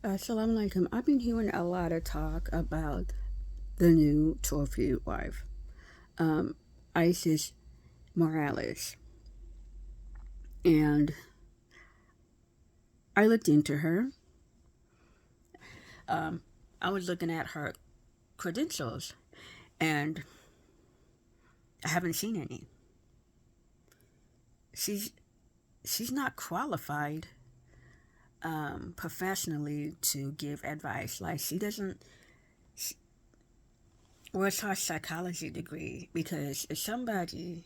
Assalamu alaikum. I've been hearing a lot of talk about the new Thropy wife, um, Isis Morales. And I looked into her. I was looking at her credentials, and I haven't seen any. She's she's not qualified professionally to give advice. Like she doesn't. Where's her psychology degree? Because if somebody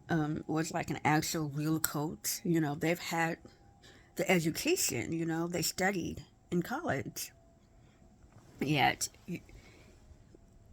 was like an actual real coach, they've had the education, they studied in college. Yet,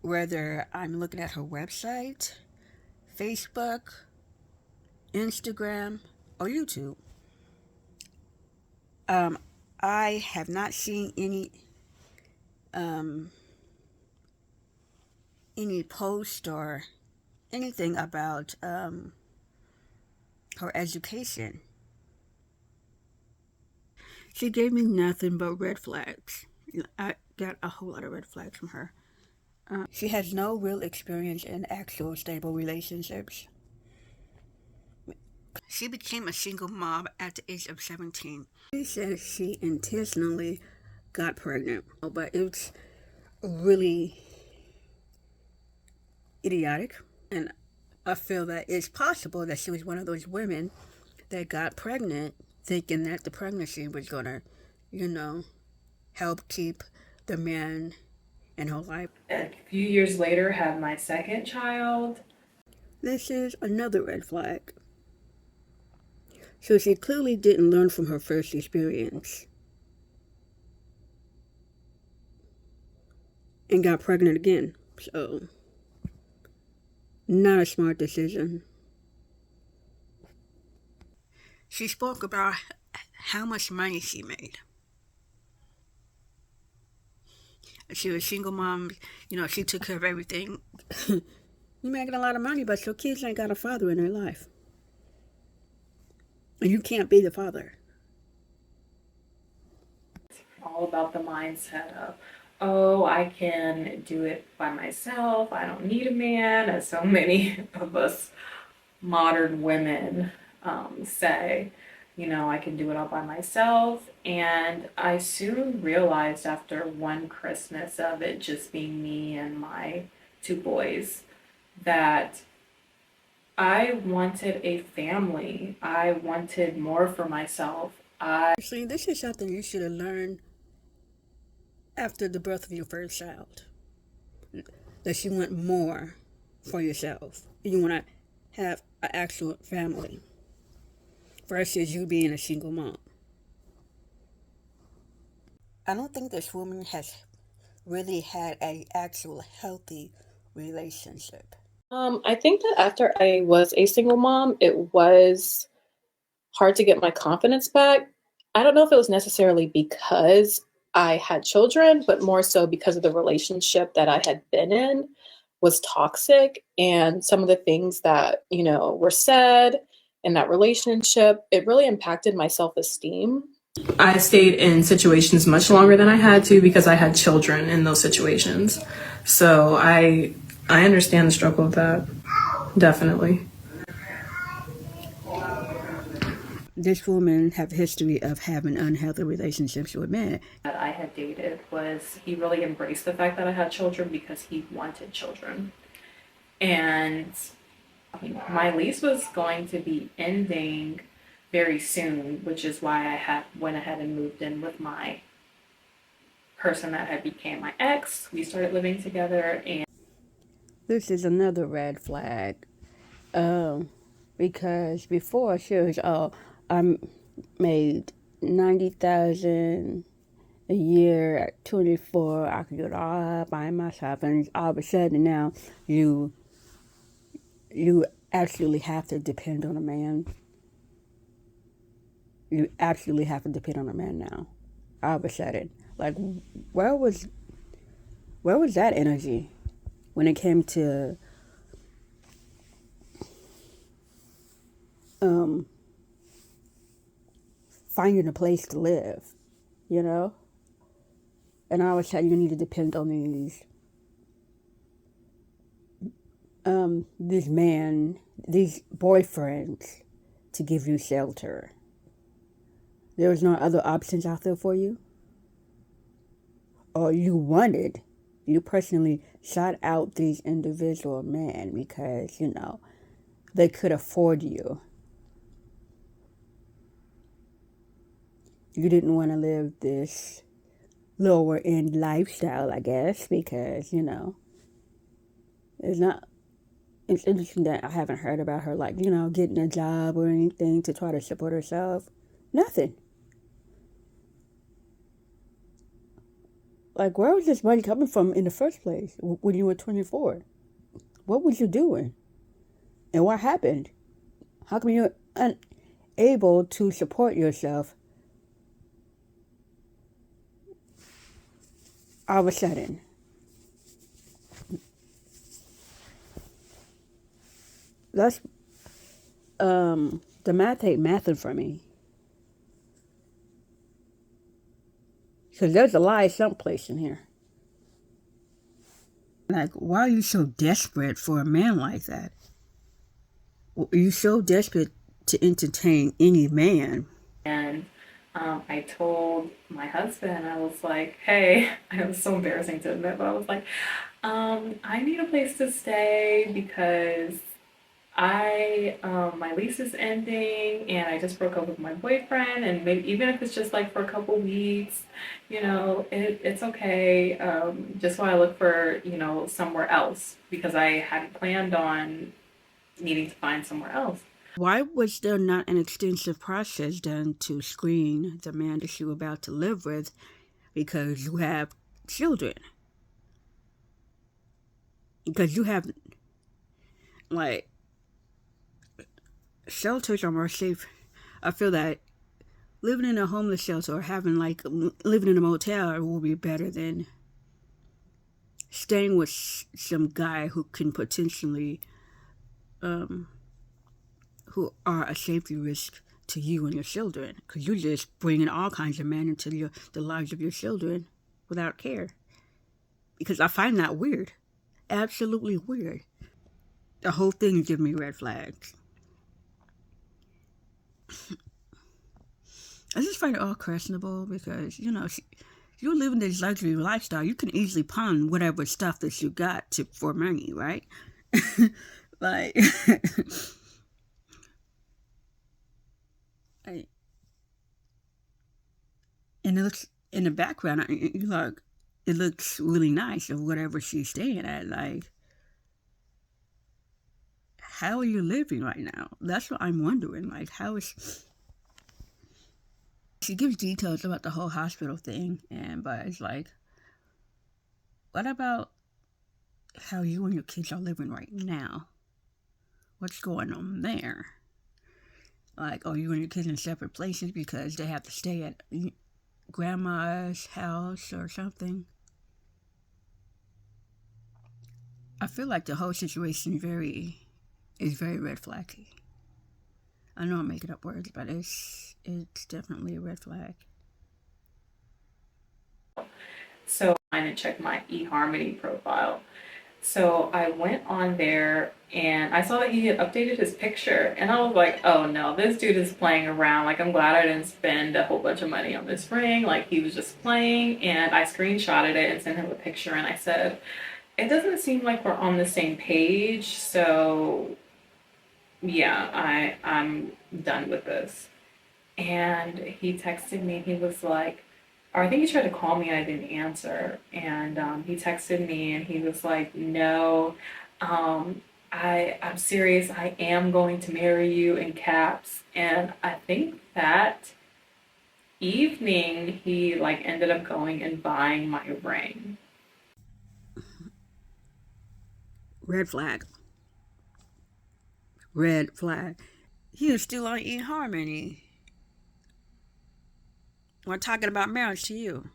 whether I'm looking at her website, Facebook, Instagram, or YouTube, I have not seen any post or anything about her education. She gave me nothing but red flags. I got a whole lot of red flags from her. She has no real experience in actual stable relationships. She became a single mom at the age of 17. She says she intentionally got pregnant, but it's really idiotic. And I feel that it's possible that she was one of those women that got pregnant thinking that the pregnancy was going to, you know, help keep the man in her life. A few years later, had my second child. This is another red flag. So she clearly didn't learn from her first experience and got pregnant again. So, not a smart decision. She spoke about how much money she made. She was a single mom, she took care of everything. You're making a lot of money, but your kids ain't got a father in their life. And you can't be the father. All about the mindset of, oh, I can do it by myself. I don't need a man, as so many of us modern women say. I can do it all by myself. And I soon realized after one Christmas of it just being me and my two boys that I wanted a family. I wanted more for myself. See, this is something you should have learned after the birth of your first child. That you want more for yourself. You want to have an actual family versus you being a single mom. I don't think this woman has really had a actual healthy relationship. I think that after I was a single mom, it was hard to get my confidence back. I don't know if it was necessarily because I had children, but more so because of the relationship that I had been in was toxic, and some of the things that, were said in that relationship, it really impacted my self-esteem. I stayed in situations much longer than I had to because I had children in those situations. So I understand the struggle of that. Definitely. This woman have a history of having unhealthy relationships with men. That I had dated was he really embraced the fact that I had children because he wanted children. And my lease was going to be ending very soon, which is why I went ahead and moved in with my person that had became my ex. We started living together, and this is another red flag. Because before she was, I made 90,000 a year at 24. I could do it all by myself, and all of a sudden now you absolutely have to depend on a man. You absolutely have to depend on a man now. All of a sudden, like where was that energy when it came to finding a place to live? you know? And all of a sudden you need to depend on these men, these boyfriends to give you shelter. There was no other options out there for you? Or you personally sought out these individual men because, they could afford you. You didn't want to live this lower end lifestyle, I guess, because, it's not, it's interesting that I haven't heard about her, like, getting a job or anything to try to support herself. Nothing. Like, where was this money coming from in the first place when you were 24? What was you doing? And what happened? How come you're unable to support yourself all of a sudden? That's, the math ain't mathing for me. Because there's a lie someplace in here. Like, why are you so desperate for a man like that? Are you so desperate to entertain any man? And I told my husband, I was like, hey, it was so embarrassing to admit, but I was like, I need a place to stay because my lease is ending and I just broke up with my boyfriend, and maybe even if it's just like for a couple weeks, it's okay. Just while I look for, somewhere else, because I hadn't planned on needing to find somewhere else. Why was there not an extensive process done to screen the man that you were about to live with because you have children? Because you have, like, shelters are more safe. I feel that living in a homeless shelter or having, like, living in a motel will be better than staying with some guy who can potentially, who are a safety risk to you and your children. Because you're just bringing all kinds of men into the lives of your children without care. Because I find that weird. Absolutely weird. The whole thing gives me red flags. I just find it all questionable because, you're living this luxury lifestyle. You can easily pawn whatever stuff that you got for money, right? Like, and it looks in the background, it looks really nice of whatever she's staying at. Like, how are you living right now? That's what I'm wondering. Like, how is she gives details about the whole hospital thing, but it's like, what about how you and your kids are living right now? What's going on there? Like, are you and your kids in separate places because they have to stay at grandma's house or something? I feel like the whole situation is very red flaggy. I know I'm making up words, but it's definitely a red flag. So I didn't check my eHarmony profile. So I went on there and I saw that he had updated his picture, and I was like, oh no, this dude is playing around. Like, I'm glad I didn't spend a whole bunch of money on this ring. Like, he was just playing. And I screenshotted it and sent him a picture, and I said, it doesn't seem like we're on the same page. So yeah, I'm done with this. And he texted me, he was like, or I think he tried to call me and I didn't answer. And he texted me and he was like, no, I'm serious. I am going to marry you, in caps. And I think that evening he like ended up going and buying my ring. Red flag. Red flag. He was still on eHarmony. We're talking about marriage to you.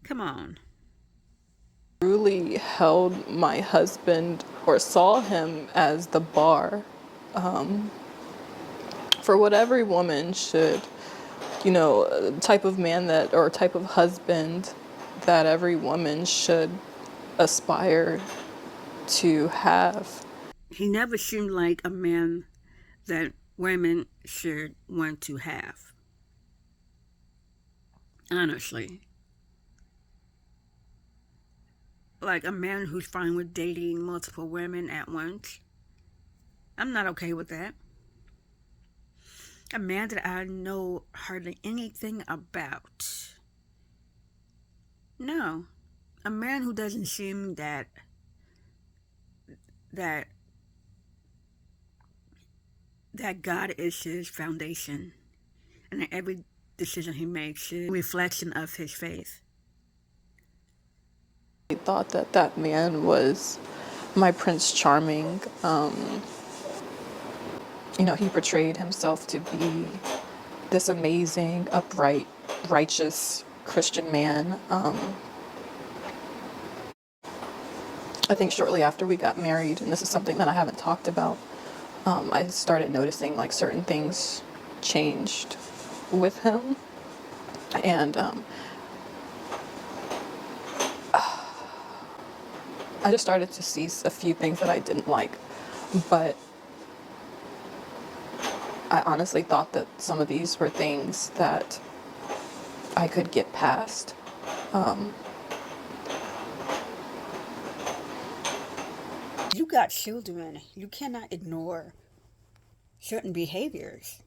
Come on. Truly held my husband or saw him as the bar for what every woman should type of man that, or type of husband that every woman should aspire to have. He never seemed like a man that women should want to have. Honestly. Like a man who's fine with dating multiple women at once. I'm not okay with that. A man that I know hardly anything about. No. A man who doesn't seem that that God is his foundation, and that every decision he makes is a reflection of his faith. I thought that that man was my Prince Charming. He portrayed himself to be this amazing, upright, righteous Christian man. I think shortly after we got married, and this is something that I haven't talked about, I started noticing like certain things changed with him. And I just started to see a few things that I didn't like. But I honestly thought that some of these were things that I could get past. You got children. You cannot ignore certain behaviors.